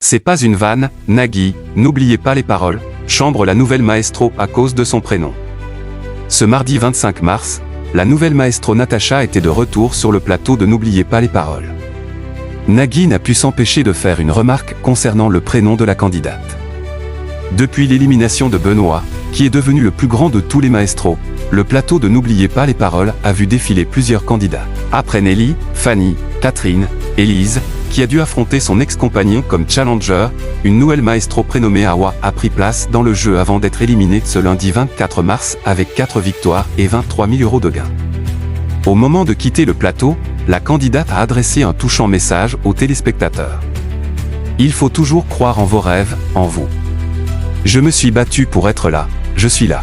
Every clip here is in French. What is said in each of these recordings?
C'est pas une vanne, Nagui, n'oubliez pas les paroles, chambre la nouvelle maestro à cause de son prénom. Ce mardi 25 mars, la nouvelle maestro Natacha était de retour sur le plateau de N'oubliez pas les paroles. Nagui n'a pu s'empêcher de faire une remarque concernant le prénom de la candidate. Depuis l'élimination de Benoît, qui est devenu le plus grand de tous les maestros, le plateau de N'oubliez pas les paroles a vu défiler plusieurs candidats. Après Nelly, Fanny, Catherine, Élise, qui a dû affronter son ex-compagnon comme challenger, une nouvelle maestro prénommée Awa a pris place dans le jeu avant d'être éliminée ce lundi 24 mars avec 4 victoires et 23 000 € de gains. Au moment de quitter le plateau, la candidate a adressé un touchant message aux téléspectateurs. Il faut toujours croire en vos rêves, en vous. Je me suis battue pour être là, je suis là.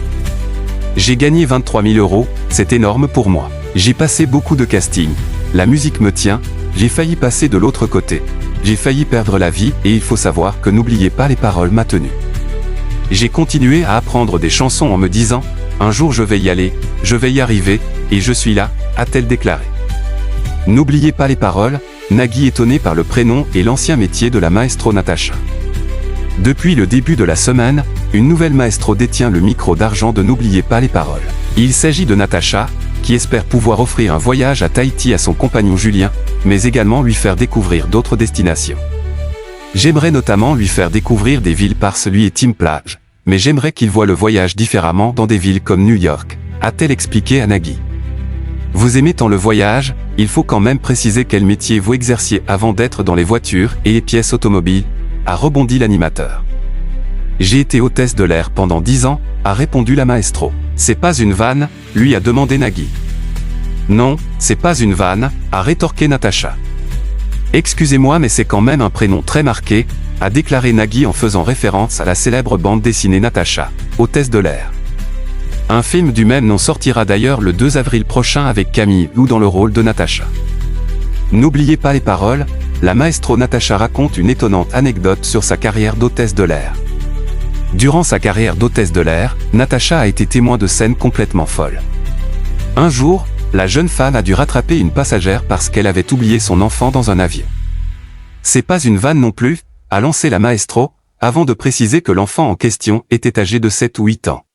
J'ai gagné 23 000 €, c'est énorme pour moi. J'ai passé beaucoup de castings, la musique me tient, j'ai failli passer de l'autre côté. J'ai failli perdre la vie et il faut savoir que N'oubliez pas les paroles m'a tenu. J'ai continué à apprendre des chansons en me disant « Un jour je vais y aller, je vais y arriver, et je suis là », a-t-elle déclaré. N'oubliez pas les paroles, Nagui étonné par le prénom et l'ancien métier de la maestro Natacha. Depuis le début de la semaine, une nouvelle maestro détient le micro d'argent de N'oubliez pas les paroles. Il s'agit de Natacha, qui espère pouvoir offrir un voyage à Tahiti à son compagnon Julien, mais également lui faire découvrir d'autres destinations. J'aimerais notamment lui faire découvrir des villes parce lui est team plage, mais j'aimerais qu'il voie le voyage différemment dans des villes comme New York, a-t-elle expliqué à Nagui. Vous aimez tant le voyage, il faut quand même préciser quel métier vous exerciez avant d'être dans les voitures et les pièces automobiles, a rebondi l'animateur. J'ai été hôtesse de l'air pendant 10 ans, a répondu la maestro. C'est pas une vanne, lui a demandé Nagui. Non, c'est pas une vanne, a rétorqué Natacha. Excusez-moi mais c'est quand même un prénom très marqué, a déclaré Nagui en faisant référence à la célèbre bande dessinée Natacha, hôtesse de l'air. Un film du même nom sortira d'ailleurs le 2 avril prochain avec Camille Lou dans le rôle de Natacha. N'oubliez pas les paroles, la maestro Natacha raconte une étonnante anecdote sur sa carrière d'hôtesse de l'air. Durant sa carrière d'hôtesse de l'air, Natacha a été témoin de scènes complètement folles. Un jour, la jeune femme a dû rattraper une passagère parce qu'elle avait oublié son enfant dans un avion. C'est pas une vanne non plus, a lancé la maestro, avant de préciser que l'enfant en question était âgé de 7 ou 8 ans.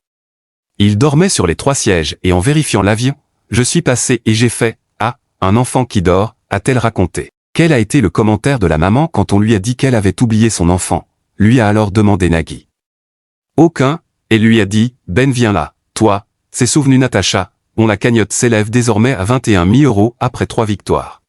Il dormait sur les 3 sièges et en vérifiant l'avion, je suis passé et j'ai fait « Ah, un enfant qui dort », a-t-elle raconté. Quel a été le commentaire de la maman quand on lui a dit qu'elle avait oublié son enfant, lui a alors demandé Nagui. Aucun, et lui a dit « Ben viens là, toi », s'est souvenu Natacha, dont la cagnotte s'élève désormais à 21 000 € après 3 victoires.